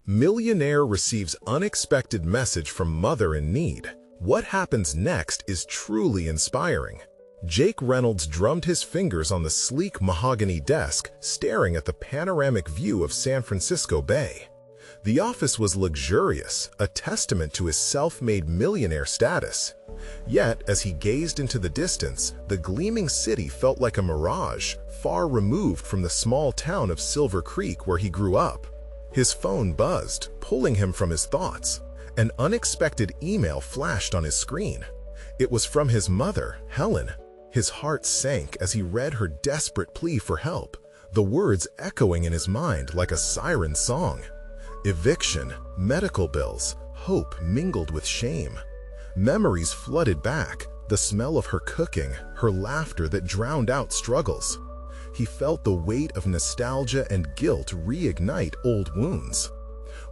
Millionaire receives unexpected message from mother in need. What happens next is truly inspiring. Jake Reynolds drummed his fingers on the sleek mahogany desk, staring at the panoramic view of San Francisco Bay. The office was luxurious, a testament to his self-made millionaire status. Yet, as he gazed into the distance, the gleaming city felt like a mirage, far removed from the small town of Silver Creek where he grew up. His phone buzzed, pulling him from his thoughts. An unexpected email flashed on his screen. It was from his mother, Helen. His heart sank as he read her desperate plea for help, the words echoing in his mind like a siren song. Eviction, medical bills, hope mingled with shame. Memories flooded back, the smell of her cooking, her laughter that drowned out struggles. He felt the weight of nostalgia and guilt reignite old wounds.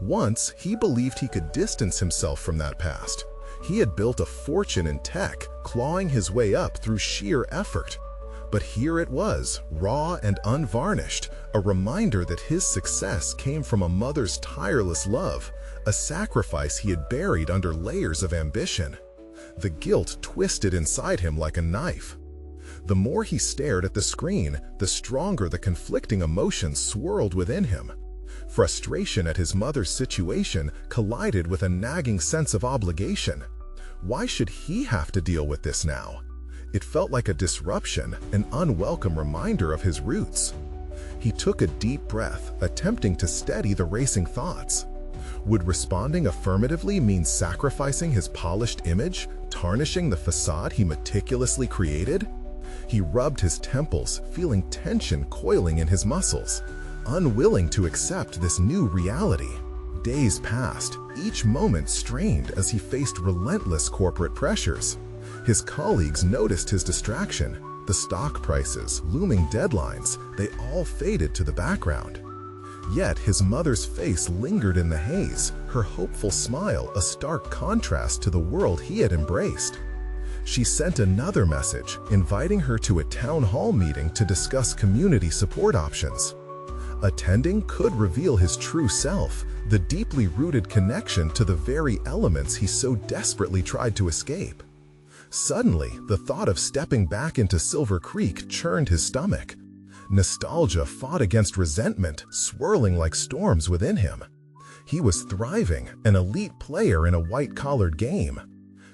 Once, he believed he could distance himself from that past. He had built a fortune in tech, clawing his way up through sheer effort. But here it was, raw and unvarnished, a reminder that his success came from a mother's tireless love, a sacrifice he had buried under layers of ambition. The guilt twisted inside him like a knife. The more he stared at the screen, the stronger the conflicting emotions swirled within him. Frustration at his mother's situation collided with a nagging sense of obligation. Why should he have to deal with this now? It felt like a disruption, an unwelcome reminder of his roots. He took a deep breath, attempting to steady the racing thoughts. Would responding affirmatively mean sacrificing his polished image, tarnishing the facade he meticulously created? He rubbed his temples, feeling tension coiling in his muscles, unwilling to accept this new reality. Days passed, each moment strained as he faced relentless corporate pressures. His colleagues noticed his distraction. The stock prices, looming deadlines, they all faded to the background. Yet his mother's face lingered in the haze, her hopeful smile a stark contrast to the world he had embraced. She sent another message, inviting her to a town hall meeting to discuss community support options. Attending could reveal his true self, the deeply rooted connection to the very elements he so desperately tried to escape. Suddenly, the thought of stepping back into Silver Creek churned his stomach. Nostalgia fought against resentment, swirling like storms within him. He was thriving, an elite player in a white-collared game.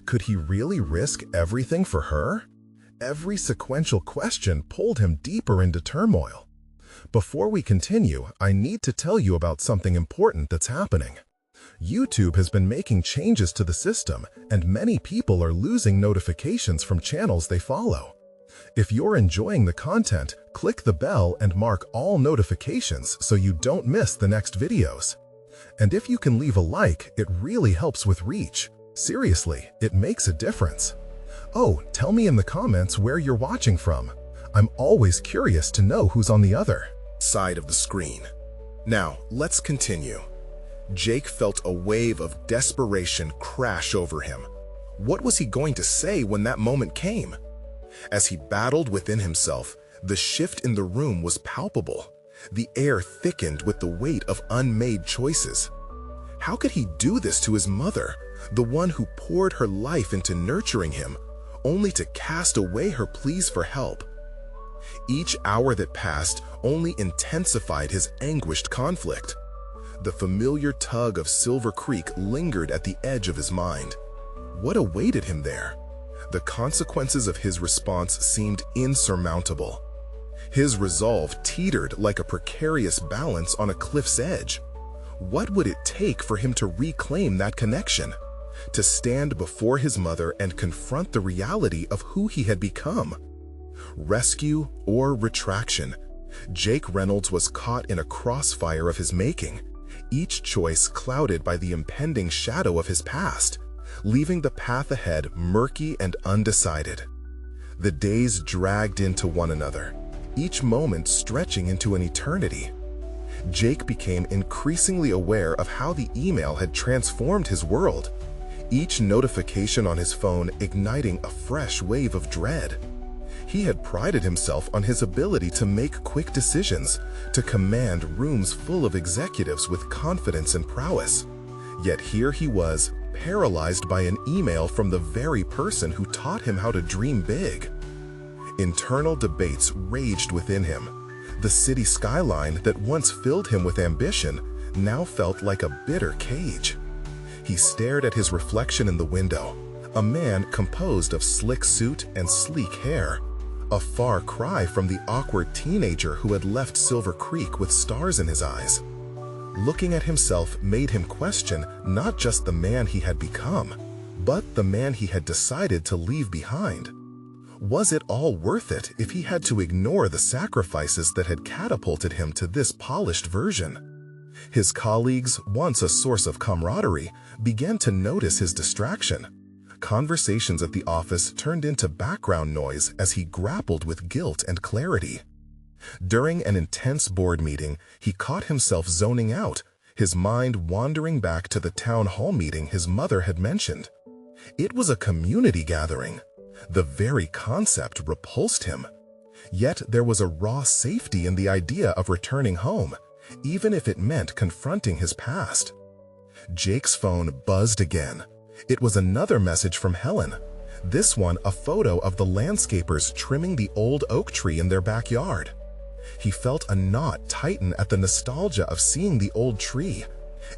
Could he really risk everything for her? Every sequential question pulled him deeper into turmoil. Before we continue, I need to tell you about something important that's happening. YouTube has been making changes to the system, and many people are losing notifications from channels they follow. If you're enjoying the content, click the bell and mark all notifications so you don't miss the next videos. And if you can leave a like, it really helps with reach. Seriously, it makes a difference. Oh, tell me in the comments where you're watching from. I'm always curious to know who's on the other side of the screen. Now, let's continue. Jake felt a wave of desperation crash over him. What was he going to say when that moment came? As he battled within himself, the shift in the room was palpable. The air thickened with the weight of unmade choices. How could he do this to his mother, the one who poured her life into nurturing him, only to cast away her pleas for help? Each hour that passed only intensified his anguished conflict. The familiar tug of Silver Creek lingered at the edge of his mind. What awaited him there? The consequences of his response seemed insurmountable. His resolve teetered like a precarious balance on a cliff's edge. What would it take for him to reclaim that connection? To stand before his mother and confront the reality of who he had become? Rescue or retraction? Jake Reynolds was caught in a crossfire of his making, each choice clouded by the impending shadow of his past, leaving the path ahead murky and undecided. The days dragged into one another, each moment stretching into an eternity. Jake became increasingly aware of how the email had transformed his world, each notification on his phone igniting a fresh wave of dread. He had prided himself on his ability to make quick decisions, to command rooms full of executives with confidence and prowess. Yet here he was, paralyzed by an email from the very person who taught him how to dream big. Internal debates raged within him. The city skyline that once filled him with ambition now felt like a bitter cage. He stared at his reflection in the window, a man composed of slick suit and sleek hair, a far cry from the awkward teenager who had left Silver Creek with stars in his eyes. Looking at himself made him question not just the man he had become, but the man he had decided to leave behind. Was it all worth it if he had to ignore the sacrifices that had catapulted him to this polished version? His colleagues, once a source of camaraderie, began to notice his distraction. Conversations at the office turned into background noise as he grappled with guilt and clarity. During an intense board meeting, he caught himself zoning out, his mind wandering back to the town hall meeting his mother had mentioned. It was a community gathering. The very concept repulsed him. Yet there was a raw safety in the idea of returning home, even if it meant confronting his past. Jake's phone buzzed again. It was another message from Helen. This one a photo of the landscapers trimming the old oak tree in their backyard. He felt a knot tighten at the nostalgia of seeing the old tree,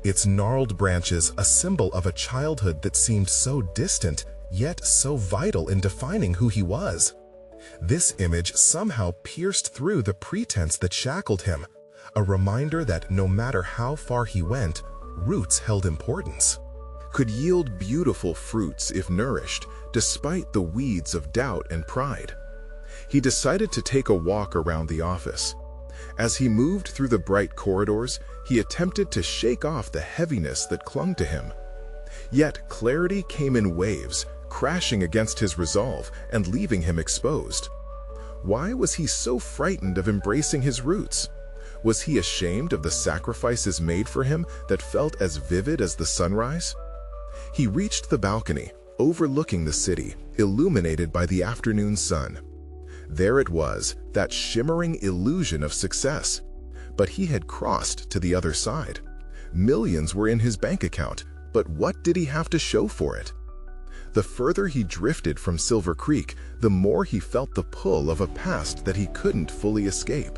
its gnarled branches a symbol of a childhood that seemed so distant, yet so vital in defining who he was. This image somehow pierced through the pretense that shackled him, a reminder that no matter how far he went, roots held importance, could yield beautiful fruits if nourished, despite the weeds of doubt and pride. He decided to take a walk around the office. As he moved through the bright corridors, he attempted to shake off the heaviness that clung to him. Yet clarity came in waves, crashing against his resolve and leaving him exposed. Why was he so frightened of embracing his roots? Was he ashamed of the sacrifices made for him that felt as vivid as the sunrise? He reached the balcony, overlooking the city, illuminated by the afternoon sun. There it was, that shimmering illusion of success. But he had crossed to the other side. Millions were in his bank account, but what did he have to show for it? The further he drifted from Silver Creek, the more he felt the pull of a past that he couldn't fully escape.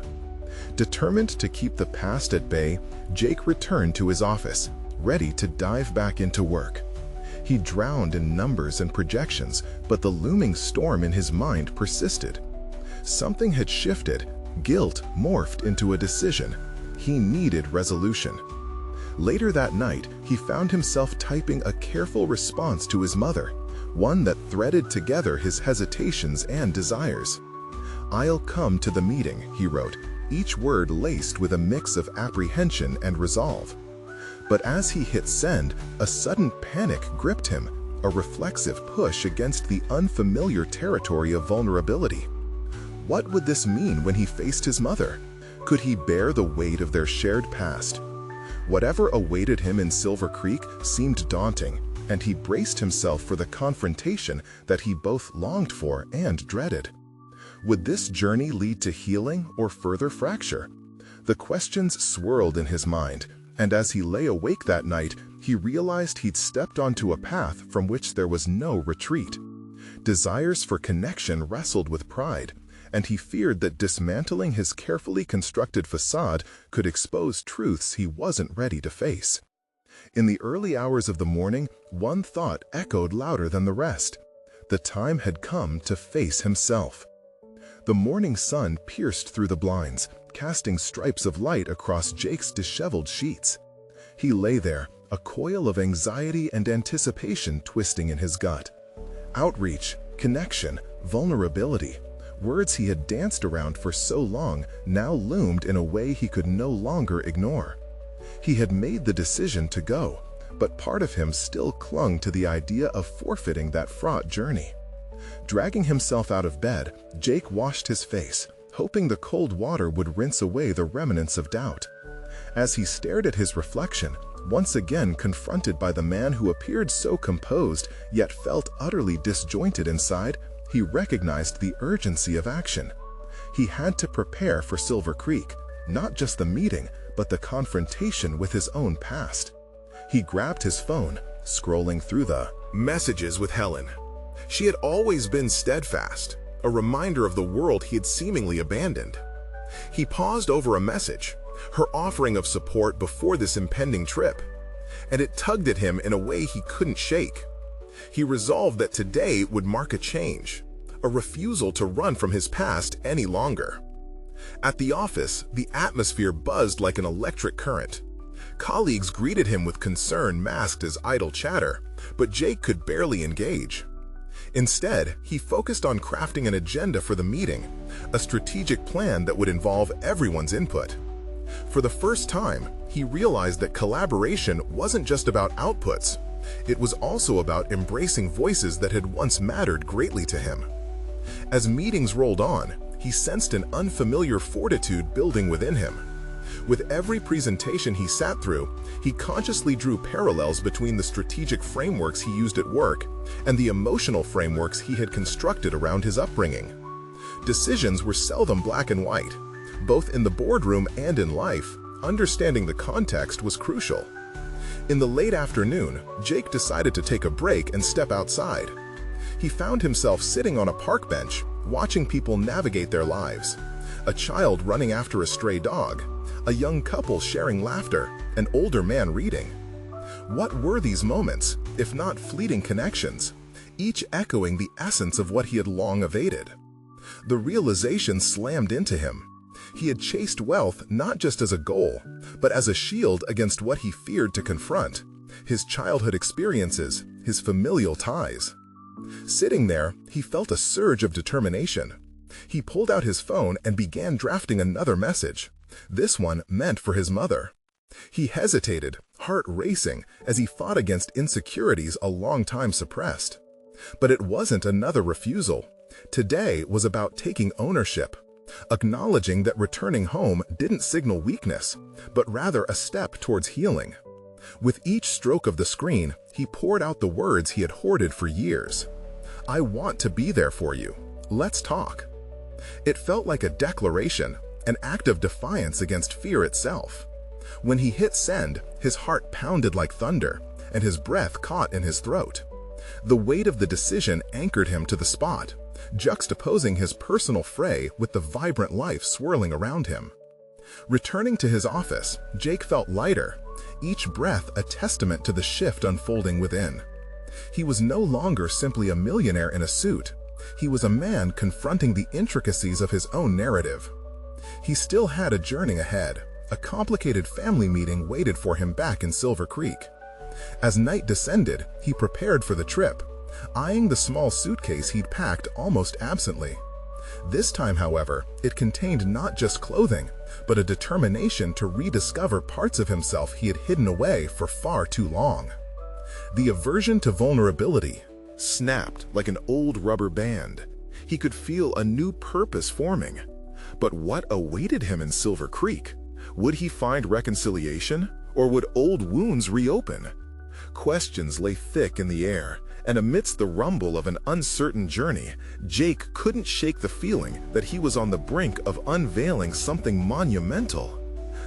Determined to keep the past at bay, Jake returned to his office, ready to dive back into work. He drowned in numbers and projections, but the looming storm in his mind persisted. Something had shifted. Guilt morphed into a decision. He needed resolution. Later that night, he found himself typing a careful response to his mother, one that threaded together his hesitations and desires. "I'll come to the meeting," he wrote, each word laced with a mix of apprehension and resolve. But as he hit send, a sudden panic gripped him, a reflexive push against the unfamiliar territory of vulnerability. What would this mean when he faced his mother? Could he bear the weight of their shared past? Whatever awaited him in Silver Creek seemed daunting, and he braced himself for the confrontation that he both longed for and dreaded. Would this journey lead to healing or further fracture? The questions swirled in his mind, and as he lay awake that night, he realized he'd stepped onto a path from which there was no retreat. Desires for connection wrestled with pride, and he feared that dismantling his carefully constructed facade could expose truths he wasn't ready to face. In the early hours of the morning, one thought echoed louder than the rest. The time had come to face himself. The morning sun pierced through the blinds, casting stripes of light across Jake's disheveled sheets. He lay there, a coil of anxiety and anticipation twisting in his gut. Outreach, connection, vulnerability. Words he had danced around for so long now loomed in a way he could no longer ignore. He had made the decision to go, but part of him still clung to the idea of forfeiting that fraught journey. Dragging himself out of bed, Jake washed his face, hoping the cold water would rinse away the remnants of doubt. As he stared at his reflection, once again confronted by the man who appeared so composed yet felt utterly disjointed inside, he recognized the urgency of action. He had to prepare for Silver Creek, not just the meeting, but the confrontation with his own past. He grabbed his phone, scrolling through the messages with Helen. She had always been steadfast, a reminder of the world he had seemingly abandoned. He paused over a message, her offering of support before this impending trip, and it tugged at him in a way he couldn't shake. He resolved that today would mark a change, a refusal to run from his past any longer. At the office, the atmosphere buzzed like an electric current. Colleagues greeted him with concern masked as idle chatter, but Jake could barely engage. Instead, he focused on crafting an agenda for the meeting, a strategic plan that would involve everyone's input. For the first time, he realized that collaboration wasn't just about outputs. It was also about embracing voices that had once mattered greatly to him. As meetings rolled on, he sensed an unfamiliar fortitude building within him. With every presentation he sat through, he consciously drew parallels between the strategic frameworks he used at work and the emotional frameworks he had constructed around his upbringing. Decisions were seldom black and white. Both in the boardroom and in life, understanding the context was crucial. In the late afternoon, Jake decided to take a break and step outside. He found himself sitting on a park bench, watching people navigate their lives. A child running after a stray dog, a young couple sharing laughter, an older man reading. What were these moments, if not fleeting connections, each echoing the essence of what he had long evaded? The realization slammed into him. He had chased wealth not just as a goal, but as a shield against what he feared to confront: his childhood experiences, his familial ties. Sitting there, he felt a surge of determination. He pulled out his phone and began drafting another message, this one meant for his mother. He hesitated, heart racing, as he fought against insecurities a long time suppressed. But it wasn't another refusal. Today was about taking ownership, acknowledging that returning home didn't signal weakness, but rather a step towards healing. With each stroke of the screen, he poured out the words he had hoarded for years. "I want to be there for you. Let's talk." It felt like a declaration, an act of defiance against fear itself. When he hit send, his heart pounded like thunder, and his breath caught in his throat. The weight of the decision anchored him to the spot, juxtaposing his personal fray with the vibrant life swirling around him. Returning to his office, Jake felt lighter, each breath a testament to the shift unfolding within. He was no longer simply a millionaire in a suit. He was a man confronting the intricacies of his own narrative. He still had a journey ahead. A complicated family meeting waited for him back in Silver Creek. As night descended, he prepared for the trip, eyeing the small suitcase he'd packed almost absently. This time, however, it contained not just clothing, but a determination to rediscover parts of himself he had hidden away for far too long. The aversion to vulnerability snapped like an old rubber band. He could feel a new purpose forming. But what awaited him in Silver Creek? Would he find reconciliation, or would old wounds reopen? Questions lay thick in the air, and amidst the rumble of an uncertain journey, Jake couldn't shake the feeling that he was on the brink of unveiling something monumental.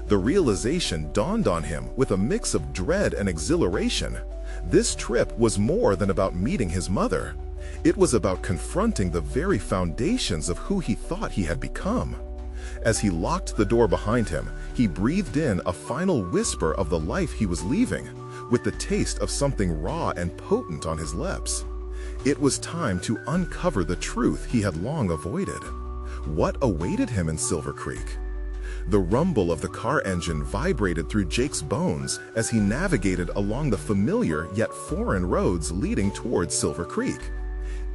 The realization dawned on him with a mix of dread and exhilaration. This trip was more than about meeting his mother. It was about confronting the very foundations of who he thought he had become. As he locked the door behind him, he breathed in a final whisper of the life he was leaving, with the taste of something raw and potent on his lips. It was time to uncover the truth he had long avoided. What awaited him in Silver Creek? The rumble of the car engine vibrated through Jake's bones as he navigated along the familiar yet foreign roads leading towards Silver Creek.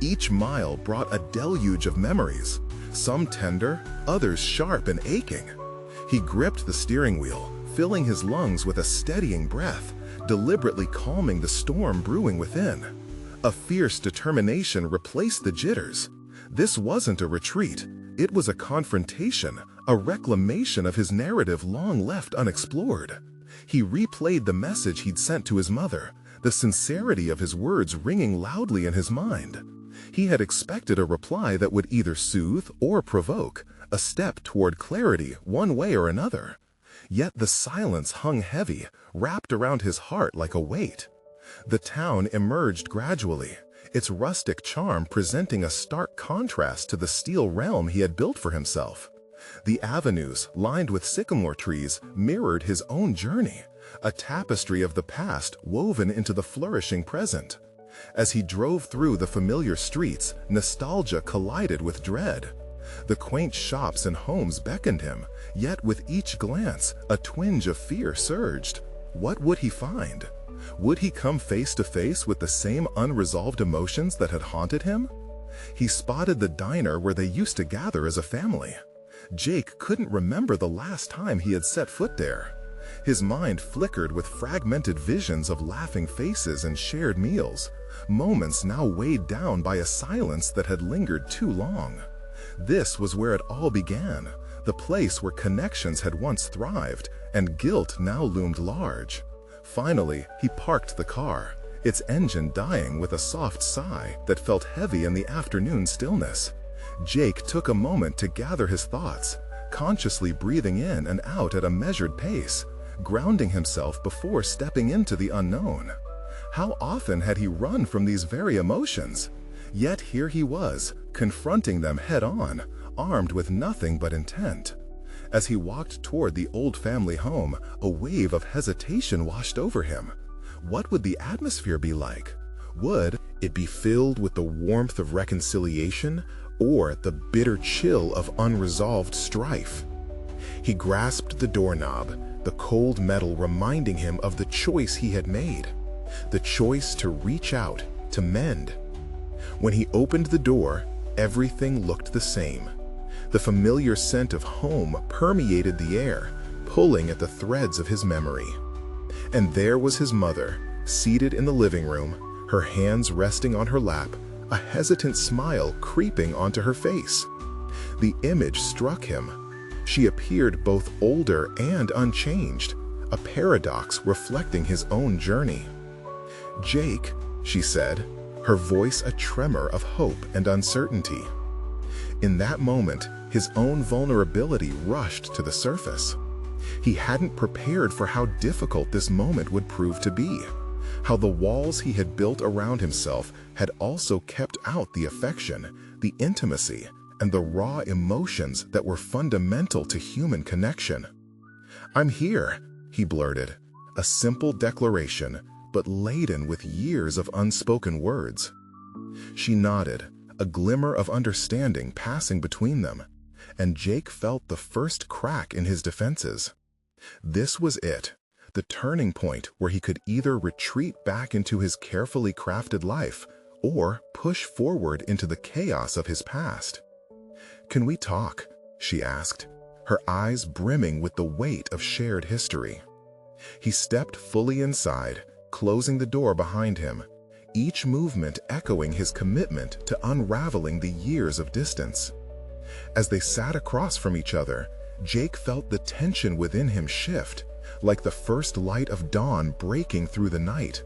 Each mile brought a deluge of memories, some tender, others sharp and aching. He gripped the steering wheel, filling his lungs with a steadying breath, deliberately calming the storm brewing within. A fierce determination replaced the jitters. This wasn't a retreat. It was a confrontation, a reclamation of his narrative long left unexplored. He replayed the message he'd sent to his mother, the sincerity of his words ringing loudly in his mind. He had expected a reply that would either soothe or provoke, a step toward clarity one way or another. Yet the silence hung heavy, wrapped around his heart like a weight. The town emerged gradually, its rustic charm presenting a stark contrast to the steel realm he had built for himself. The avenues, lined with sycamore trees, mirrored his own journey, a tapestry of the past woven into the flourishing present. As he drove through the familiar streets, nostalgia collided with dread. The quaint shops and homes beckoned him, yet with each glance, a twinge of fear surged. What would he find? Would he come face to face with the same unresolved emotions that had haunted him? He spotted the diner where they used to gather as a family. Jake couldn't remember the last time he had set foot there. His mind flickered with fragmented visions of laughing faces and shared meals, moments now weighed down by a silence that had lingered too long. This was where it all began, the place where connections had once thrived and guilt now loomed large. Finally, he parked the car, its engine dying with a soft sigh that felt heavy in the afternoon stillness. Jake took a moment to gather his thoughts, consciously breathing in and out at a measured pace, grounding himself before stepping into the unknown. How often had he run from these very emotions? Yet here he was, confronting them head-on, armed with nothing but intent. As he walked toward the old family home, a wave of hesitation washed over him. What would the atmosphere be like? Would it be filled with the warmth of reconciliation or the bitter chill of unresolved strife? He grasped the doorknob, the cold metal reminding him of the choice he had made, the choice to reach out, to mend. When he opened the door, everything looked the same. The familiar scent of home permeated the air, pulling at the threads of his memory. And there was his mother, seated in the living room, her hands resting on her lap, a hesitant smile creeping onto her face. The image struck him. She appeared both older and unchanged, a paradox reflecting his own journey. "Jake," she said, her voice a tremor of hope and uncertainty. In that moment, his own vulnerability rushed to the surface. He hadn't prepared for how difficult this moment would prove to be, how the walls he had built around himself had also kept out the affection, the intimacy, and the raw emotions that were fundamental to human connection. "I'm here," he blurted, a simple declaration, but laden with years of unspoken words. She nodded, a glimmer of understanding passing between them, and Jake felt the first crack in his defenses. This was it, the turning point where he could either retreat back into his carefully crafted life or push forward into the chaos of his past. "Can we talk?" she asked, her eyes brimming with the weight of shared history. He stepped fully inside, closing the door behind him, each movement echoing his commitment to unraveling the years of distance. As they sat across from each other, Jake felt the tension within him shift, like the first light of dawn breaking through the night.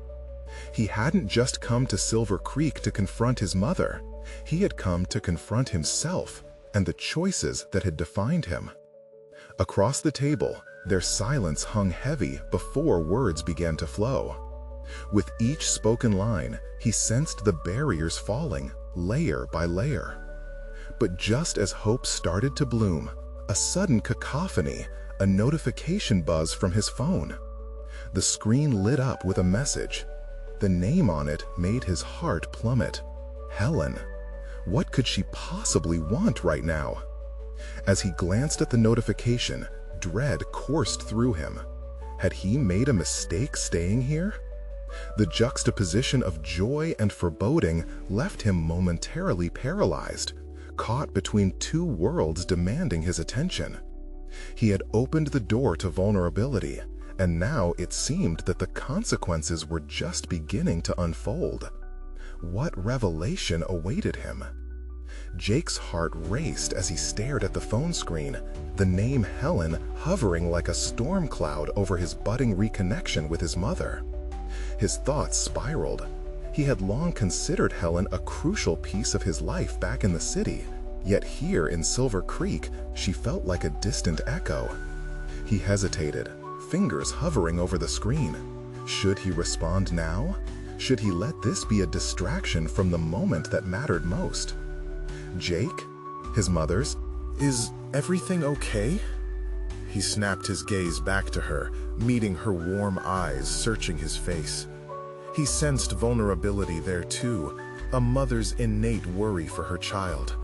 He hadn't just come to Silver Creek to confront his mother. He had come to confront himself and the choices that had defined him. Across the table, their silence hung heavy before words began to flow. With each spoken line, he sensed the barriers falling, layer by layer. But just as hope started to bloom, a sudden cacophony, a notification buzz from his phone. The screen lit up with a message. The name on it made his heart plummet. Helen. What could she possibly want right now? As he glanced at the notification, dread coursed through him. Had he made a mistake staying here? The juxtaposition of joy and foreboding left him momentarily paralyzed, caught between two worlds demanding his attention. He had opened the door to vulnerability, and now it seemed that the consequences were just beginning to unfold. What revelation awaited him? Jake's heart raced as he stared at the phone screen, the name Helen hovering like a storm cloud over his budding reconnection with his mother. His thoughts spiraled. He had long considered Helen a crucial piece of his life back in the city, yet here in Silver Creek, she felt like a distant echo. He hesitated, fingers hovering over the screen. Should he respond now? Should he let this be a distraction from the moment that mattered most? Jake? His mother's? Is everything okay? He snapped his gaze back to her, meeting her warm eyes searching his face. He sensed vulnerability there too, a mother's innate worry for her child.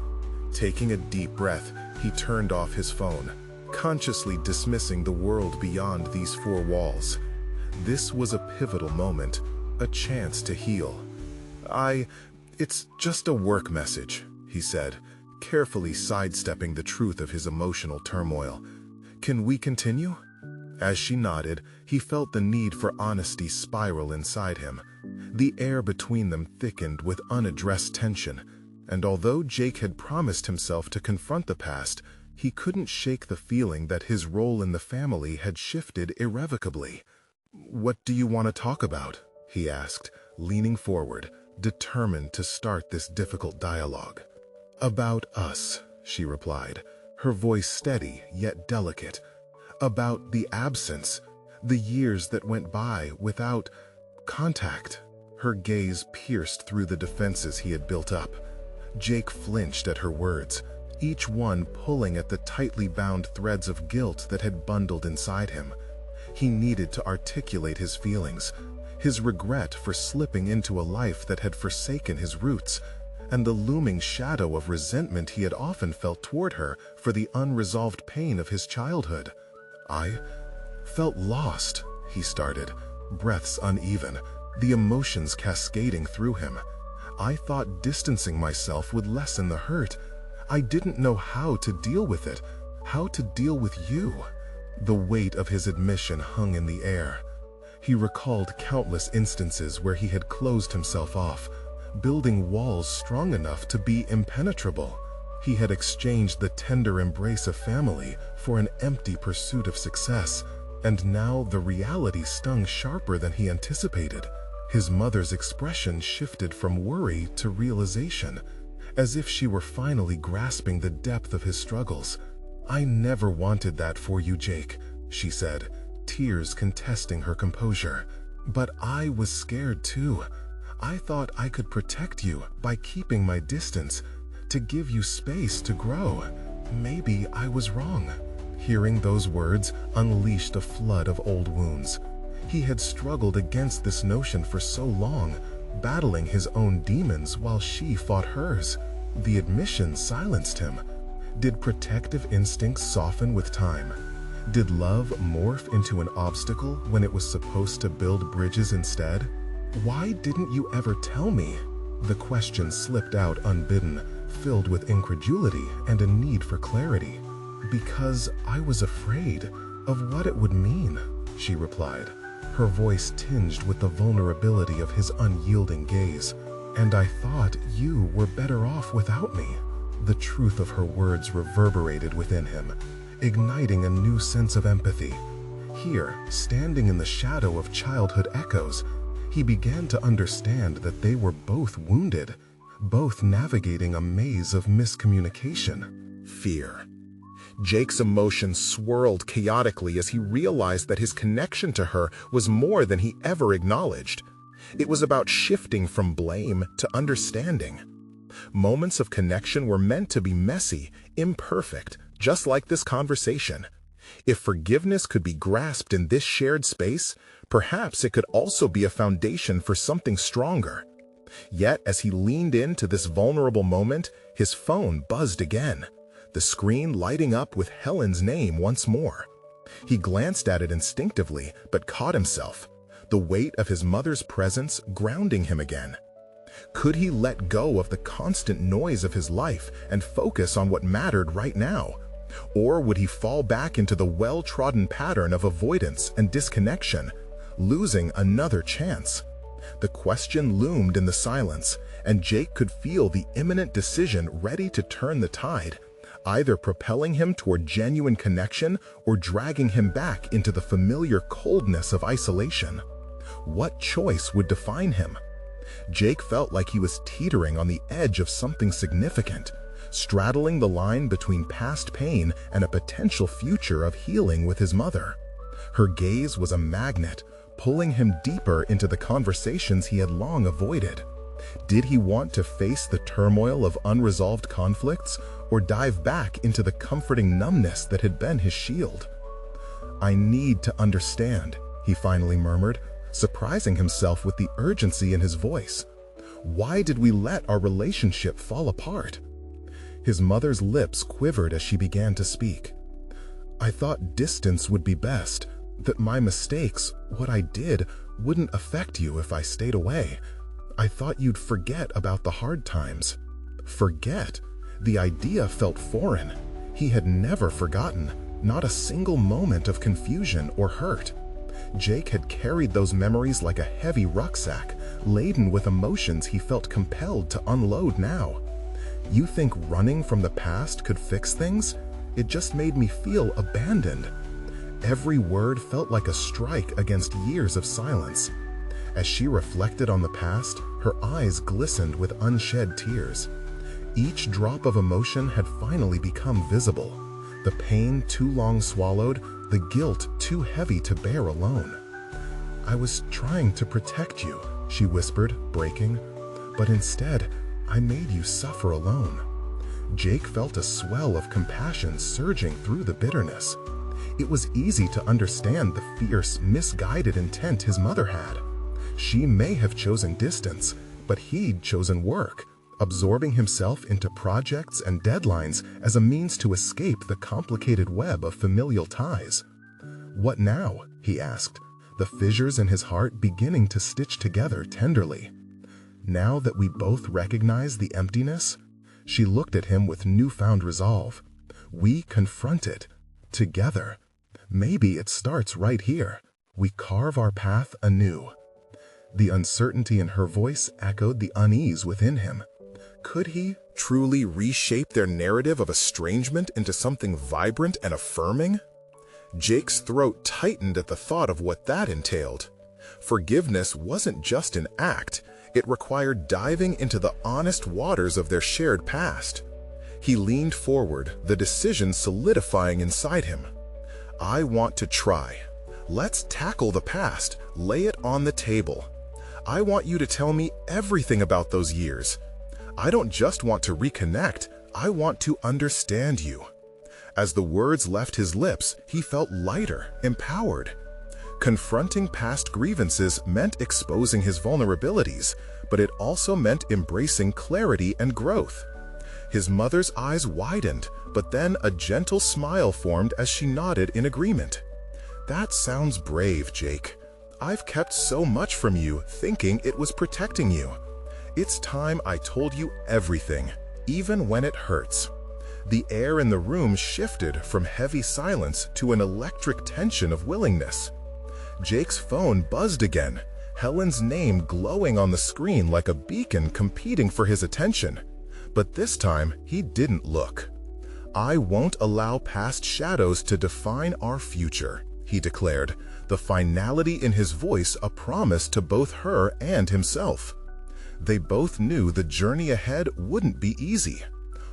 Taking a deep breath, he turned off his phone, consciously dismissing the world beyond these four walls. This was a pivotal moment, a chance to heal. It's just a work message, he said, carefully sidestepping the truth of his emotional turmoil. Can we continue? As she nodded, he felt the need for honesty spiral inside him. The air between them thickened with unaddressed tension, and although Jake had promised himself to confront the past, he couldn't shake the feeling that his role in the family had shifted irrevocably. "What do you want to talk about?" he asked, leaning forward, determined to start this difficult dialogue. "About us," she replied, her voice steady yet delicate. "About the absence, the years that went by without contact." Her gaze pierced through the defenses he had built up. Jake flinched at her words, each one pulling at the tightly bound threads of guilt that had bundled inside him. He needed to articulate his feelings, his regret for slipping into a life that had forsaken his roots, and the looming shadow of resentment he had often felt toward her for the unresolved pain of his childhood. "I felt lost," he started, breaths uneven, the emotions cascading through him. "I thought distancing myself would lessen the hurt. I didn't know how to deal with it, how to deal with you." The weight of his admission hung in the air. He recalled countless instances where he had closed himself off, building walls strong enough to be impenetrable. He had exchanged the tender embrace of family for an empty pursuit of success, and now the reality stung sharper than he anticipated. His mother's expression shifted from worry to realization, as if she were finally grasping the depth of his struggles. "I never wanted that for you, Jake," she said, tears contesting her composure. "But I was scared too. I thought I could protect you by keeping my distance, to give you space to grow. Maybe I was wrong." Hearing those words unleashed a flood of old wounds. He had struggled against this notion for so long, battling his own demons while she fought hers. The admission silenced him. Did protective instincts soften with time? Did love morph into an obstacle when it was supposed to build bridges instead? "Why didn't you ever tell me?" The question slipped out unbidden, filled with incredulity and a need for clarity. "Because I was afraid of what it would mean," she replied, her voice tinged with the vulnerability of his unyielding gaze. "And I thought you were better off without me." The truth of her words reverberated within him, igniting a new sense of empathy. Here, standing in the shadow of childhood echoes, he began to understand that they were both wounded, both navigating a maze of miscommunication. Fear. Jake's emotions swirled chaotically as he realized that his connection to her was more than he ever acknowledged. It was about shifting from blame to understanding. Moments of connection were meant to be messy, imperfect, just like this conversation. If forgiveness could be grasped in this shared space, perhaps it could also be a foundation for something stronger. Yet, as he leaned into this vulnerable moment, his phone buzzed again, the screen lighting up with Helen's name once more. He glanced at it instinctively, but caught himself, the weight of his mother's presence grounding him again. Could he let go of the constant noise of his life and focus on what mattered right now? Or would he fall back into the well-trodden pattern of avoidance and disconnection, losing another chance? The question loomed in the silence, and Jake could feel the imminent decision ready to turn the tide, either propelling him toward genuine connection or dragging him back into the familiar coldness of isolation. What choice would define him? Jake felt like he was teetering on the edge of something significant, straddling the line between past pain and a potential future of healing with his mother. Her gaze was a magnet, pulling him deeper into the conversations he had long avoided. Did he want to face the turmoil of unresolved conflicts, or dive back into the comforting numbness that had been his shield? "I need to understand," he finally murmured, surprising himself with the urgency in his voice. "Why did we let our relationship fall apart?" His mother's lips quivered as she began to speak. "I thought distance would be best, that my mistakes, what I did, wouldn't affect you if I stayed away. I thought you'd forget about the hard times." Forget? The idea felt foreign. He had never forgotten, not a single moment of confusion or hurt. Jake had carried those memories like a heavy rucksack, laden with emotions he felt compelled to unload now. "You think running from the past could fix things? It just made me feel abandoned." Every word felt like a strike against years of silence. As she reflected on the past, her eyes glistened with unshed tears. Each drop of emotion had finally become visible. The pain too long swallowed, the guilt too heavy to bear alone. "I was trying to protect you," she whispered, breaking, "but instead, I made you suffer alone." Jake felt a swell of compassion surging through the bitterness. It was easy to understand the fierce, misguided intent his mother had. She may have chosen distance, but he'd chosen work, absorbing himself into projects and deadlines as a means to escape the complicated web of familial ties. "What now?" he asked, the fissures in his heart beginning to stitch together tenderly. "Now that we both recognize the emptiness?" She looked at him with newfound resolve. "We confront it, together. Maybe it starts right here. We carve our path anew." The uncertainty in her voice echoed the unease within him. Could he truly reshape their narrative of estrangement into something vibrant and affirming? Jake's throat tightened at the thought of what that entailed. Forgiveness wasn't just an act, it required diving into the honest waters of their shared past. He leaned forward, the decision solidifying inside him. "I want to try. Let's tackle the past, lay it on the table. I want you to tell me everything about those years. I don't just want to reconnect, I want to understand you." As the words left his lips, he felt lighter, empowered. Confronting past grievances meant exposing his vulnerabilities, but it also meant embracing clarity and growth. His mother's eyes widened, but then a gentle smile formed as she nodded in agreement. "That sounds brave, Jake. I've kept so much from you, thinking it was protecting you. It's time I told you everything, even when it hurts." The air in the room shifted from heavy silence to an electric tension of willingness. Jake's phone buzzed again, Helen's name glowing on the screen like a beacon competing for his attention. But this time, he didn't look. "I won't allow past shadows to define our future," he declared, the finality in his voice a promise to both her and himself. They both knew the journey ahead wouldn't be easy.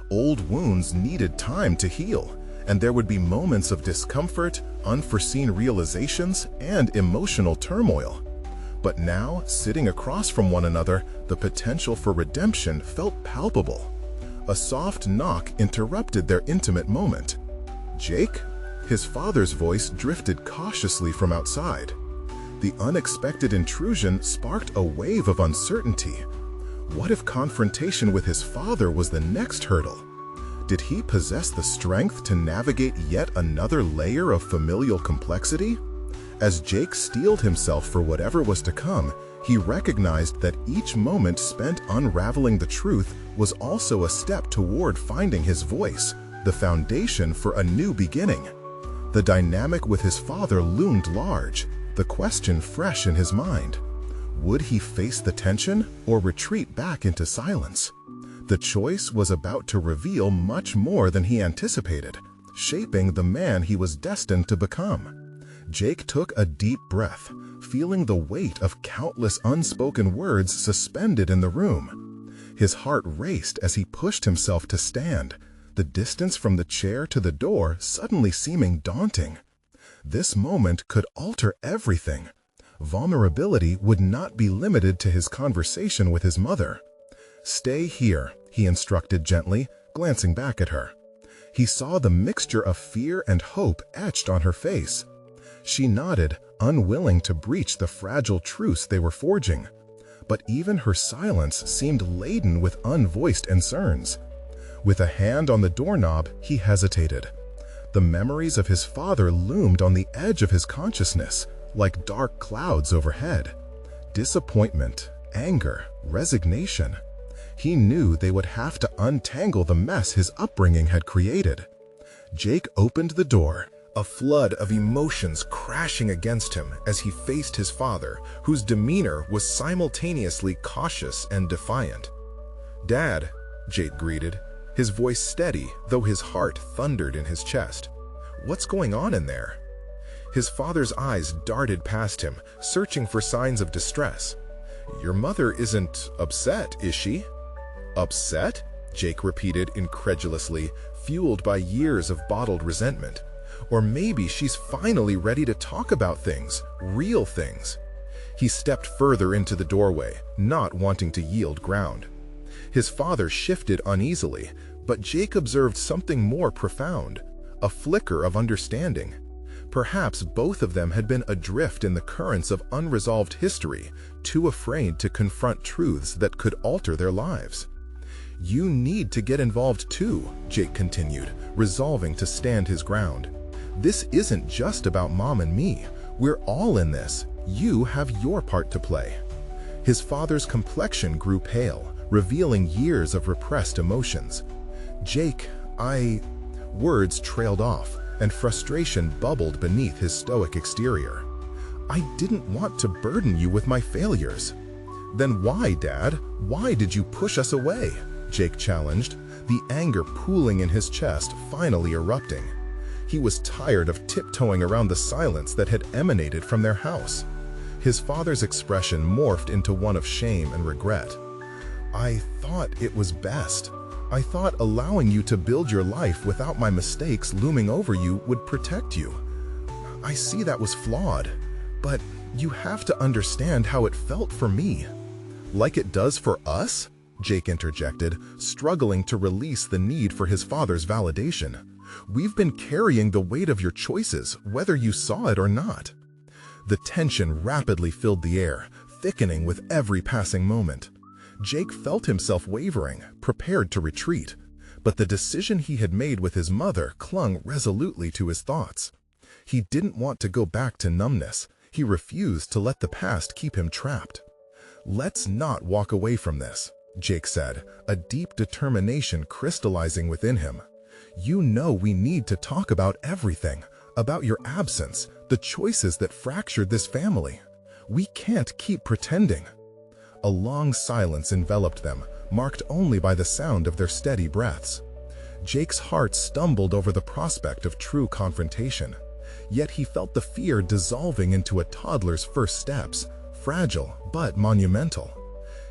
Old wounds needed time to heal, and there would be moments of discomfort, unforeseen realizations, and emotional turmoil. But now, sitting across from one another, the potential for redemption felt palpable. A soft knock interrupted their intimate moment. "Jake?" His father's voice drifted cautiously from outside. The unexpected intrusion sparked a wave of uncertainty. What if confrontation with his father was the next hurdle? Did he possess the strength to navigate yet another layer of familial complexity? As Jake steeled himself for whatever was to come, he recognized that each moment spent unraveling the truth was also a step toward finding his voice, the foundation for a new beginning. The dynamic with his father loomed large, the question fresh in his mind. Would he face the tension or retreat back into silence? The choice was about to reveal much more than he anticipated, shaping the man he was destined to become. Jake took a deep breath, feeling the weight of countless unspoken words suspended in the room. His heart raced as he pushed himself to stand, the distance from the chair to the door suddenly seeming daunting. This moment could alter everything. Vulnerability would not be limited to his conversation with his mother. "Stay here," he instructed gently, glancing back at her. He saw the mixture of fear and hope etched on her face. She nodded, unwilling to breach the fragile truce they were forging. But even her silence seemed laden with unvoiced concerns. With a hand on the doorknob, he hesitated. The memories of his father loomed on the edge of his consciousness, like dark clouds overhead. Disappointment, anger, resignation. He knew they would have to untangle the mess his upbringing had created. Jake opened the door, a flood of emotions crashing against him as he faced his father, whose demeanor was simultaneously cautious and defiant. "Dad," Jake greeted, his voice steady, though his heart thundered in his chest. "What's going on in there?" His father's eyes darted past him, searching for signs of distress. "Your mother isn't upset, is she?" "Upset?" Jake repeated incredulously, fueled by years of bottled resentment. "Or maybe she's finally ready to talk about things, real things." He stepped further into the doorway, not wanting to yield ground. His father shifted uneasily, but Jake observed something more profound, a flicker of understanding. Perhaps both of them had been adrift in the currents of unresolved history, too afraid to confront truths that could alter their lives. "You need to get involved too," Jake continued, resolving to stand his ground. "This isn't just about Mom and me. We're all in this. You have your part to play." His father's complexion grew pale, revealing years of repressed emotions. "Jake, Words trailed off, and frustration bubbled beneath his stoic exterior. "I didn't want to burden you with my failures." "Then why, Dad? Why did you push us away?" Jake challenged, the anger pooling in his chest finally erupting. He was tired of tiptoeing around the silence that had emanated from their house. His father's expression morphed into one of shame and regret. "I thought it was best. I thought allowing you to build your life without my mistakes looming over you would protect you. I see that was flawed, but you have to understand how it felt for me." "Like it does for us?" Jake interjected, struggling to release the need for his father's validation. "We've been carrying the weight of your choices, whether you saw it or not." The tension rapidly filled the air, thickening with every passing moment. Jake felt himself wavering, prepared to retreat, but the decision he had made with his mother clung resolutely to his thoughts. He didn't want to go back to numbness. He refused to let the past keep him trapped. "Let's not walk away from this," Jake said, a deep determination crystallizing within him. "You know we need to talk about everything, about your absence, the choices that fractured this family. We can't keep pretending." A long silence enveloped them, marked only by the sound of their steady breaths. Jake's heart stumbled over the prospect of true confrontation. Yet he felt the fear dissolving into a toddler's first steps, fragile but monumental.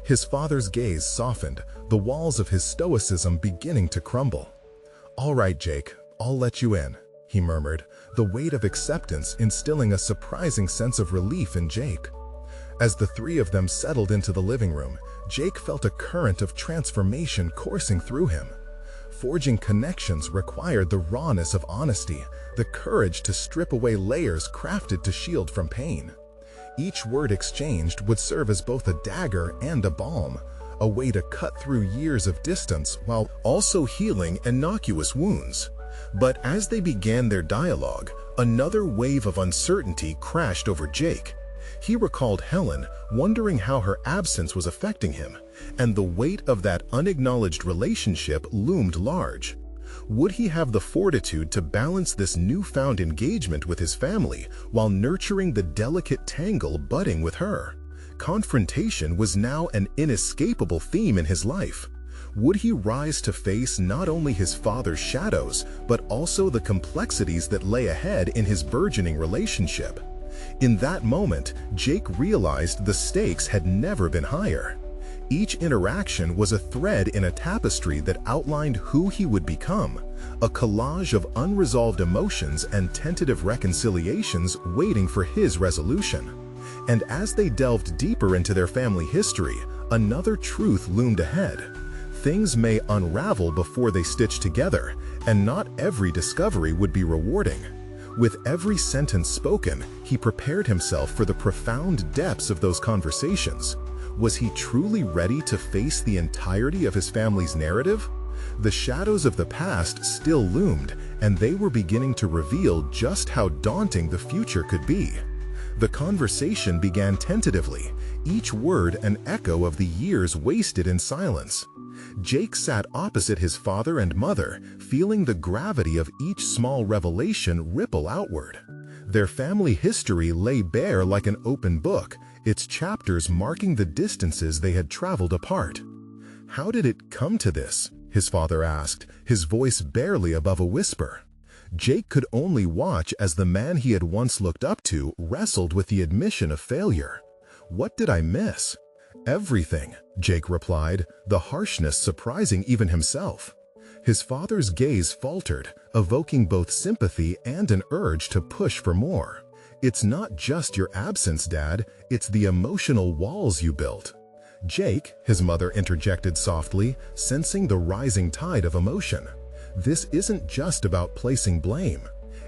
His father's gaze softened, the walls of his stoicism beginning to crumble. "All right, Jake, I'll let you in," he murmured, the weight of acceptance instilling a surprising sense of relief in Jake. As the three of them settled into the living room, Jake felt a current of transformation coursing through him. Forging connections required the rawness of honesty, the courage to strip away layers crafted to shield from pain. Each word exchanged would serve as both a dagger and a balm, a way to cut through years of distance while also healing innocuous wounds. But as they began their dialogue, another wave of uncertainty crashed over Jake. He recalled Helen, wondering how her absence was affecting him, and the weight of that unacknowledged relationship loomed large. Would he have the fortitude to balance this newfound engagement with his family while nurturing the delicate tangle budding with her? Confrontation was now an inescapable theme in his life. Would he rise to face not only his father's shadows, but also the complexities that lay ahead in his burgeoning relationship? In that moment, Jake realized the stakes had never been higher. Each interaction was a thread in a tapestry that outlined who he would become, a collage of unresolved emotions and tentative reconciliations waiting for his resolution. And as they delved deeper into their family history, another truth loomed ahead. Things may unravel before they stitch together, and not every discovery would be rewarding. With every sentence spoken, he prepared himself for the profound depths of those conversations. Was he truly ready to face the entirety of his family's narrative? The shadows of the past still loomed, and they were beginning to reveal just how daunting the future could be. The conversation began tentatively, each word an echo of the years wasted in silence. Jake sat opposite his father and mother, feeling the gravity of each small revelation ripple outward. Their family history lay bare like an open book, its chapters marking the distances they had traveled apart. "How did it come to this?" his father asked, his voice barely above a whisper. Jake could only watch as the man he had once looked up to wrestled with the admission of failure. "What did I miss?" "Everything," Jake replied, the harshness surprising even himself. His father's gaze faltered, evoking both sympathy and an urge to push for more. "It's not just your absence, Dad, it's the emotional walls you built." "Jake," his mother interjected softly, sensing the rising tide of emotion. "This isn't just about placing blame.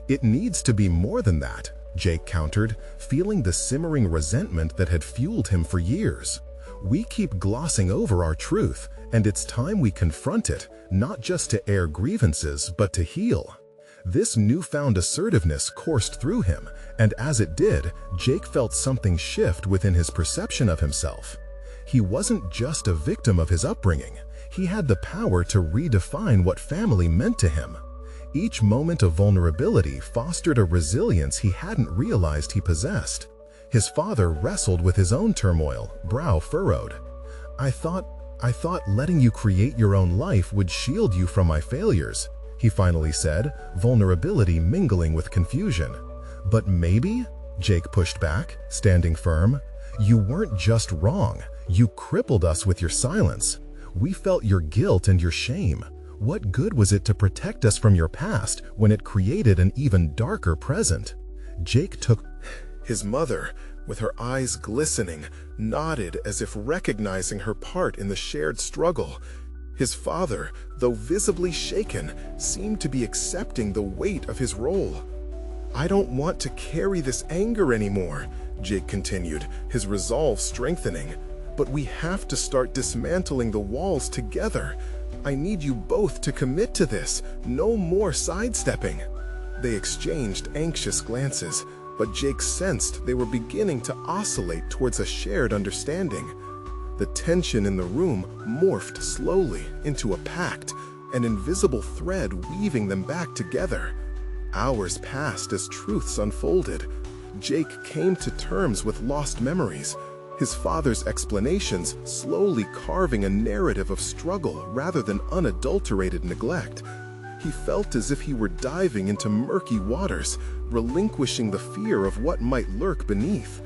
It needs to be more than that," Jake countered, feeling the simmering resentment that had fueled him for years. "We keep glossing over our truth, and it's time we confront it, not just to air grievances, but to heal." This newfound assertiveness coursed through him, and as it did, Jake felt something shift within his perception of himself. He wasn't just a victim of his upbringing. He had the power to redefine what family meant to him. Each moment of vulnerability fostered a resilience he hadn't realized he possessed. His father wrestled with his own turmoil, brow furrowed. I thought letting you create your own life would shield you from my failures," he finally said, vulnerability mingling with confusion. "But maybe?" Jake pushed back, standing firm. "You weren't just wrong. You crippled us with your silence. We felt your guilt and your shame. What good was it to protect us from your past when it created an even darker present?" Jake took. His mother, with her eyes glistening, nodded as if recognizing her part in the shared struggle. His father, though visibly shaken, seemed to be accepting the weight of his role. "I don't want to carry this anger anymore," Jake continued, his resolve strengthening. "But we have to start dismantling the walls together. I need you both to commit to this. No more sidestepping." They exchanged anxious glances, but Jake sensed they were beginning to oscillate towards a shared understanding. The tension in the room morphed slowly into a pact, an invisible thread weaving them back together. Hours passed as truths unfolded. Jake came to terms with lost memories, his father's explanations slowly carving a narrative of struggle rather than unadulterated neglect. He felt as if he were diving into murky waters, relinquishing the fear of what might lurk beneath.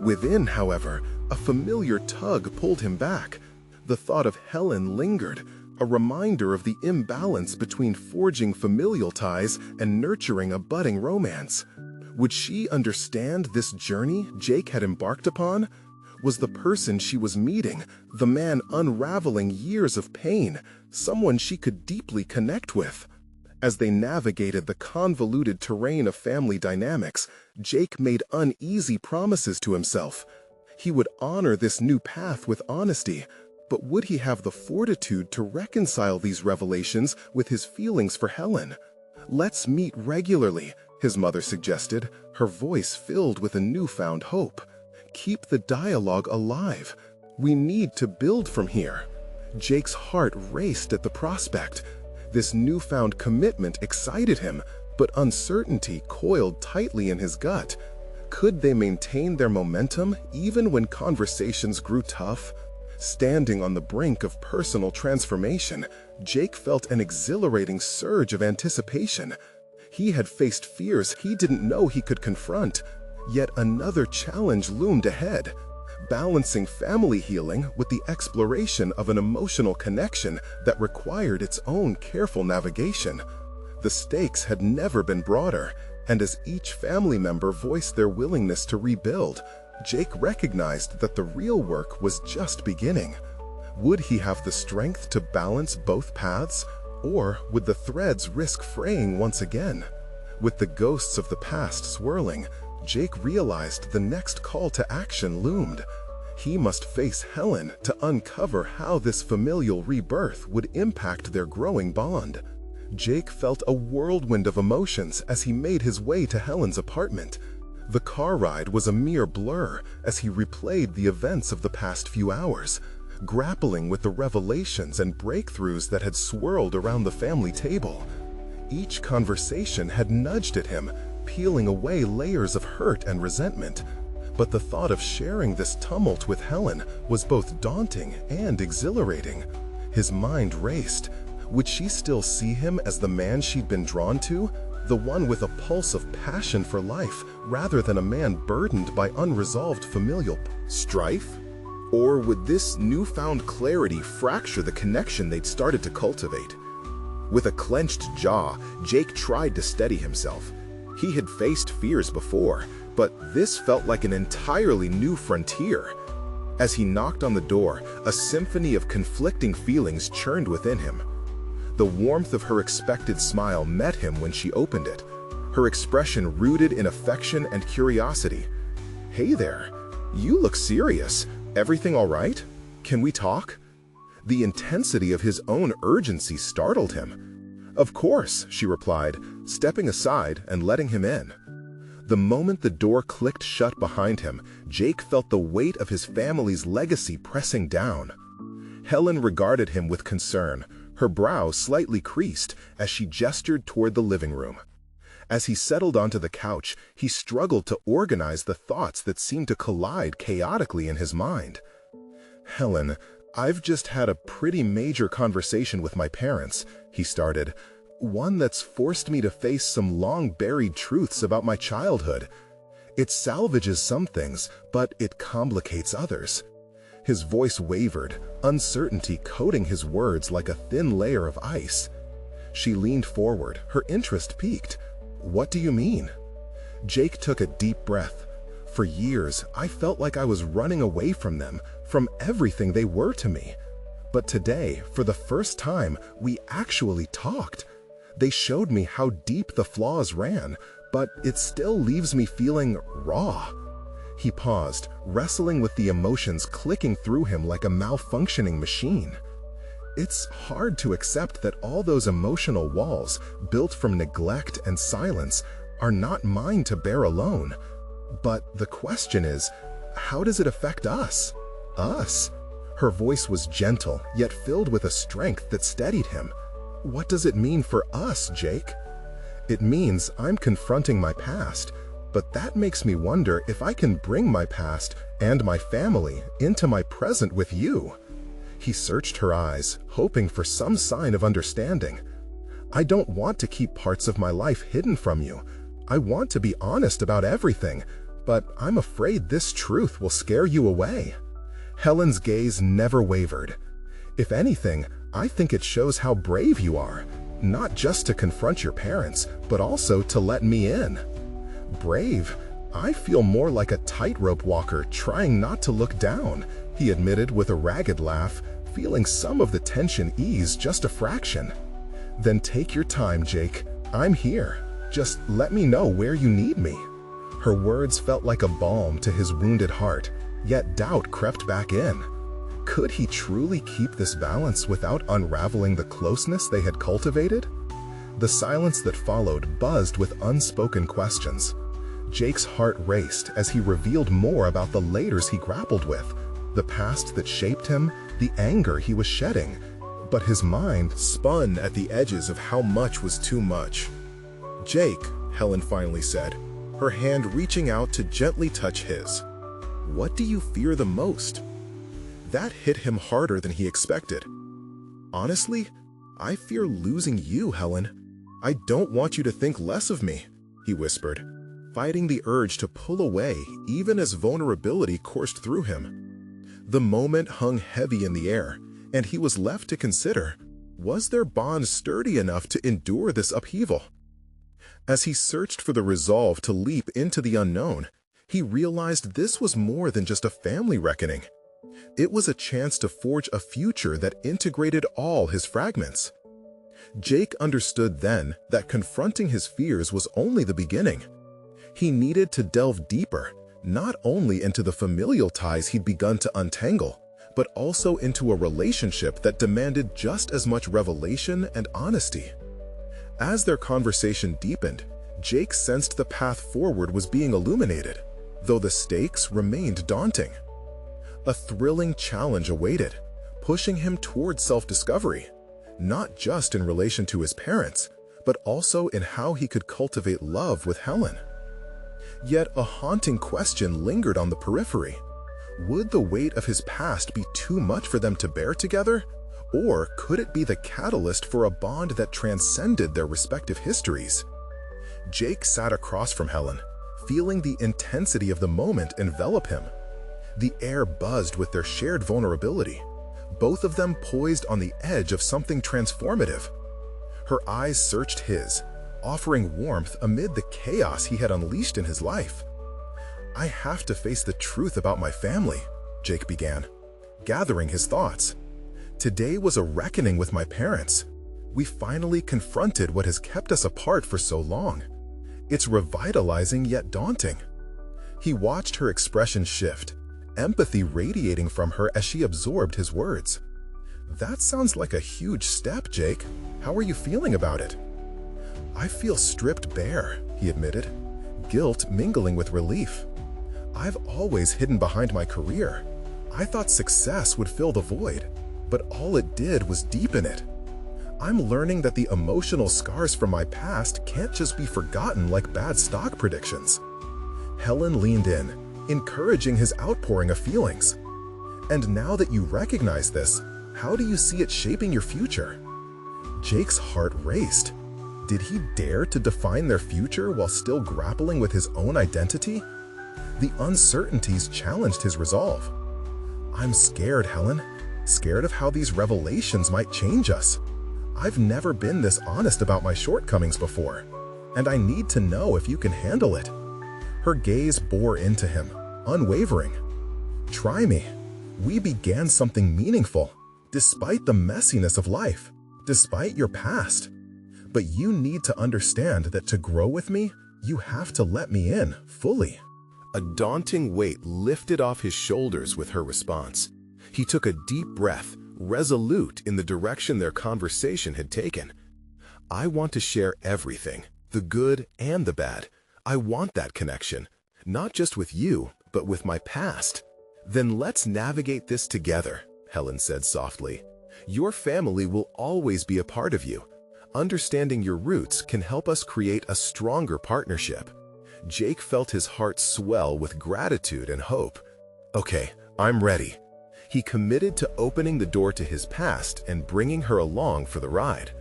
Within, however, a familiar tug pulled him back. The thought of Helen lingered, a reminder of the imbalance between forging familial ties and nurturing a budding romance. Would she understand this journey Jake had embarked upon? Was the person she was meeting, the man unraveling years of pain, someone she could deeply connect with? As they navigated the convoluted terrain of family dynamics, Jake made uneasy promises to himself. He would honor this new path with honesty, but would he have the fortitude to reconcile these revelations with his feelings for Helen? "Let's meet regularly," his mother suggested, her voice filled with a newfound hope. "Keep the dialogue alive. We need to build from here." Jake's heart raced at the prospect. This newfound commitment excited him, but uncertainty coiled tightly in his gut. Could they maintain their momentum even when conversations grew tough? Standing on the brink of personal transformation, Jake felt an exhilarating surge of anticipation. He had faced fears he didn't know he could confront, Yet another challenge loomed ahead, balancing family healing with the exploration of an emotional connection that required its own careful navigation. The stakes had never been broader, and as each family member voiced their willingness to rebuild, Jake recognized that the real work was just beginning. Would he have the strength to balance both paths, or would the threads risk fraying once again? With the ghosts of the past swirling, Jake realized the next call to action loomed. He must face Helen to uncover how this familial rebirth would impact their growing bond. Jake felt a whirlwind of emotions as he made his way to Helen's apartment. The car ride was a mere blur as he replayed the events of the past few hours, grappling with the revelations and breakthroughs that had swirled around the family table. Each conversation had nudged at him, peeling away layers of hurt and resentment. But the thought of sharing this tumult with Helen was both daunting and exhilarating. His mind raced. Would she still see him as the man she'd been drawn to? The one with a pulse of passion for life, rather than a man burdened by unresolved familial strife? Or would this newfound clarity fracture the connection they'd started to cultivate? With a clenched jaw, Jake tried to steady himself. He had faced fears before, but this felt like an entirely new frontier. As he knocked on the door, a symphony of conflicting feelings churned within him. The warmth of her expected smile met him when she opened it, her expression rooted in affection and curiosity. "Hey there, you look serious. Everything all right? Can we talk?" The intensity of his own urgency startled him. "Of course," she replied, stepping aside and letting him in. The moment the door clicked shut behind him, Jake felt the weight of his family's legacy pressing down. Helen regarded him with concern, her brow slightly creased as she gestured toward the living room. As he settled onto the couch, he struggled to organize the thoughts that seemed to collide chaotically in his mind. "Helen, I've just had a pretty major conversation with my parents," he started. "One that's forced me to face some long-buried truths about my childhood. It salvages some things, but it complicates others." His voice wavered, uncertainty coating his words like a thin layer of ice. She leaned forward, her interest piqued. "What do you mean?" Jake took a deep breath. "For years, I felt like I was running away from them, from everything they were to me. But today, for the first time, we actually talked. They showed me how deep the flaws ran, but it still leaves me feeling raw." He paused, wrestling with the emotions clicking through him like a malfunctioning machine. It's hard to accept that all those emotional walls, built from neglect and silence, are not mine to bear alone. But the question is, how does it affect us? Us? Her voice was gentle, yet filled with a strength that steadied him. "What does it mean for us, Jake?" "It means I'm confronting my past, but that makes me wonder if I can bring my past and my family into my present with you." He searched her eyes, hoping for some sign of understanding. "I don't want to keep parts of my life hidden from you. I want to be honest about everything, but I'm afraid this truth will scare you away." Helen's gaze never wavered. "If anything, I think it shows how brave you are, not just to confront your parents, but also to let me in." "Brave? I feel more like a tightrope walker trying not to look down," he admitted with a ragged laugh, feeling some of the tension ease just a fraction. "Then take your time, Jake. I'm here. Just let me know where you need me." Her words felt like a balm to his wounded heart, yet doubt crept back in. Could he truly keep this balance without unraveling the closeness they had cultivated? The silence that followed buzzed with unspoken questions. Jake's heart raced as he revealed more about the layers he grappled with, the past that shaped him, the anger he was shedding. But his mind spun at the edges of how much was too much. "Jake," Helen finally said, her hand reaching out to gently touch his. "What do you fear the most?" That hit him harder than he expected. "Honestly, I fear losing you, Helen. I don't want you to think less of me," he whispered. fighting the urge to pull away even as vulnerability coursed through him. The moment hung heavy in the air, and he was left to consider, was their bond sturdy enough to endure this upheaval? As he searched for the resolve to leap into the unknown, he realized this was more than just a family reckoning. It was a chance to forge a future that integrated all his fragments. Jake understood then that confronting his fears was only the beginning. He needed to delve deeper, not only into the familial ties he'd begun to untangle, but also into a relationship that demanded just as much revelation and honesty. As their conversation deepened, Jake sensed the path forward was being illuminated, though the stakes remained daunting. A thrilling challenge awaited, pushing him toward self-discovery, not just in relation to his parents, but also in how he could cultivate love with Helen. Yet a haunting question lingered on the periphery. Would the weight of his past be too much for them to bear together? Or could it be the catalyst for a bond that transcended their respective histories? Jake sat across from Helen, feeling the intensity of the moment envelop him. The air buzzed with their shared vulnerability, both of them poised on the edge of something transformative. Her eyes searched his, offering warmth amid the chaos he had unleashed in his life. "I have to face the truth about my family," Jake began, gathering his thoughts. "Today was a reckoning with my parents. We finally confronted what has kept us apart for so long. It's revitalizing yet daunting." He watched her expression shift, empathy radiating from her as she absorbed his words. "That sounds like a huge step, Jake. How are you feeling about it?" "I feel stripped bare," he admitted, guilt mingling with relief. "I've always hidden behind my career. I thought success would fill the void, but all it did was deepen it. I'm learning that the emotional scars from my past can't just be forgotten like bad stock predictions." Helen leaned in, encouraging his outpouring of feelings. "And now that you recognize this, how do you see it shaping your future?" Jake's heart raced. Did he dare to define their future while still grappling with his own identity? The uncertainties challenged his resolve. "I'm scared, Helen. Scared of how these revelations might change us. I've never been this honest about my shortcomings before, and I need to know if you can handle it." Her gaze bore into him, unwavering. "Try me. We began something meaningful, despite the messiness of life, despite your past. But you need to understand that to grow with me, you have to let me in fully." A daunting weight lifted off his shoulders with her response. He took a deep breath, resolute in the direction their conversation had taken. "I want to share everything, the good and the bad. I want that connection, not just with you, but with my past." "Then let's navigate this together," Helen said softly. "Your family will always be a part of you. Understanding your roots can help us create a stronger partnership." Jake felt his heart swell with gratitude and hope. "Okay, I'm ready." He committed to opening the door to his past and bringing her along for the ride.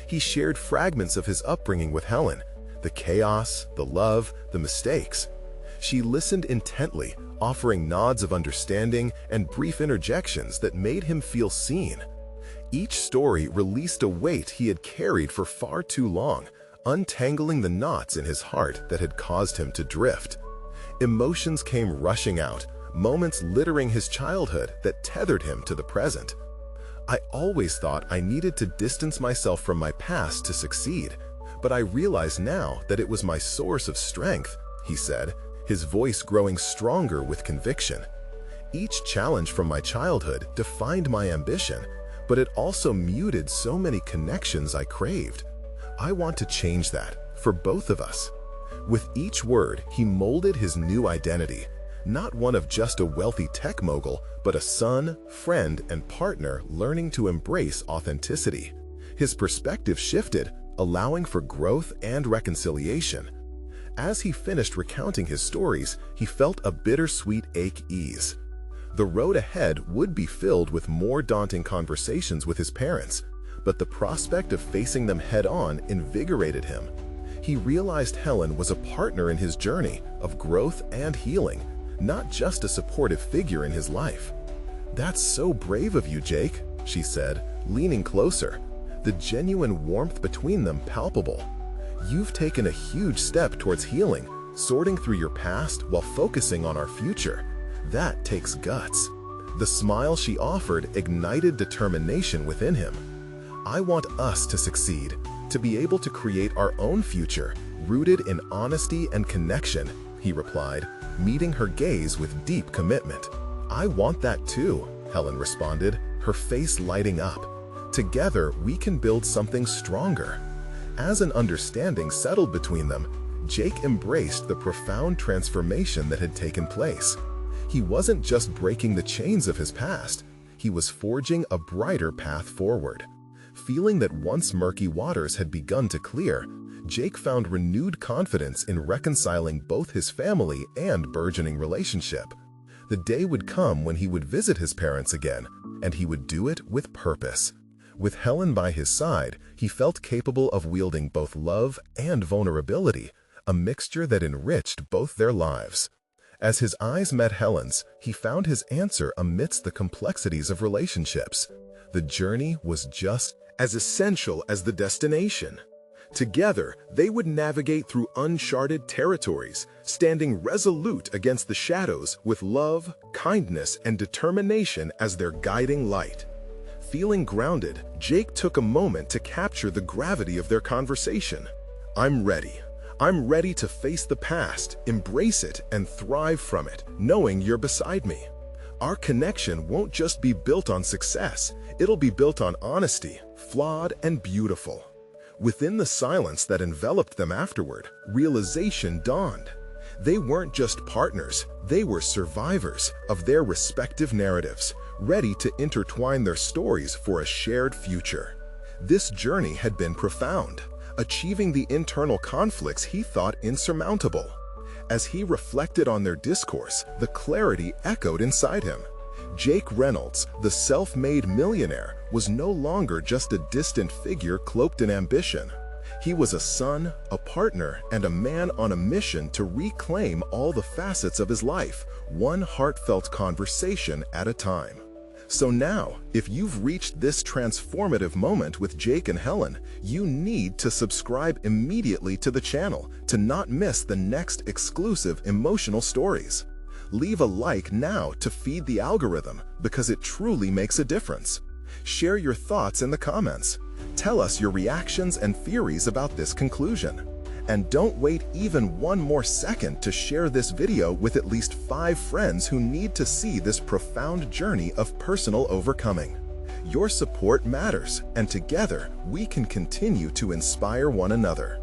He shared fragments of his upbringing with Helen, the chaos, the love, the mistakes. She listened intently, offering nods of understanding and brief interjections that made him feel seen. Each story released a weight he had carried for far too long, untangling the knots in his heart that had caused him to drift. Emotions came rushing out, moments littering his childhood that tethered him to the present. "I always thought I needed to distance myself from my past to succeed, but I realize now that it was my source of strength," he said, his voice growing stronger with conviction. "Each challenge from my childhood defined my ambition, but it also muted so many connections I craved. I want to change that, for both of us." With each word, he molded his new identity, not one of just a wealthy tech mogul, but a son, friend, and partner learning to embrace authenticity. His perspective shifted, allowing for growth and reconciliation. As he finished recounting his stories, he felt a bittersweet ease. The road ahead would be filled with more daunting conversations with his parents, but the prospect of facing them head-on invigorated him. He realized Helen was a partner in his journey of growth and healing, not just a supportive figure in his life. "That's so brave of you, Jake," she said, leaning closer, the genuine warmth between them palpable. "You've taken a huge step towards healing, sorting through your past while focusing on our future. That takes guts." The smile she offered ignited determination within him. "I want us to succeed, to be able to create our own future, rooted in honesty and connection," he replied, meeting her gaze with deep commitment. "I want that too," Helen responded, her face lighting up. "Together, we can build something stronger." As an understanding settled between them, Jake embraced the profound transformation that had taken place. He wasn't just breaking the chains of his past, he was forging a brighter path forward. Feeling that once murky waters had begun to clear, Jake found renewed confidence in reconciling both his family and burgeoning relationship. The day would come when he would visit his parents again, and he would do it with purpose. With Helen by his side, he felt capable of wielding both love and vulnerability, a mixture that enriched both their lives. As his eyes met Helen's, he found his answer amidst the complexities of relationships. The journey was just as essential as the destination. Together, they would navigate through uncharted territories, standing resolute against the shadows with love, kindness, and determination as their guiding light. Feeling grounded, Jake took a moment to capture the gravity of their conversation. "I'm ready. I'm ready to face the past, embrace it, and thrive from it, knowing you're beside me. Our connection won't just be built on success, it'll be built on honesty, flawed and beautiful." Within the silence that enveloped them afterward, realization dawned. They weren't just partners, they were survivors of their respective narratives, ready to intertwine their stories for a shared future. This journey had been profound, achieving the internal conflicts he thought insurmountable. As he reflected on their discourse, the clarity echoed inside him. Jake Reynolds, the self-made millionaire, was no longer just a distant figure cloaked in ambition. He was a son, a partner, and a man on a mission to reclaim all the facets of his life, one heartfelt conversation at a time. So now, if you've reached this transformative moment with Jake and Helen, you need to subscribe immediately to the channel to not miss the next exclusive emotional stories. Leave a like now to feed the algorithm because it truly makes a difference. Share your thoughts in the comments. Tell us your reactions and theories about this conclusion. And don't wait even one more second to share this video with at least 5 friends who need to see this profound journey of personal overcoming. Your support matters, and together we can continue to inspire one another.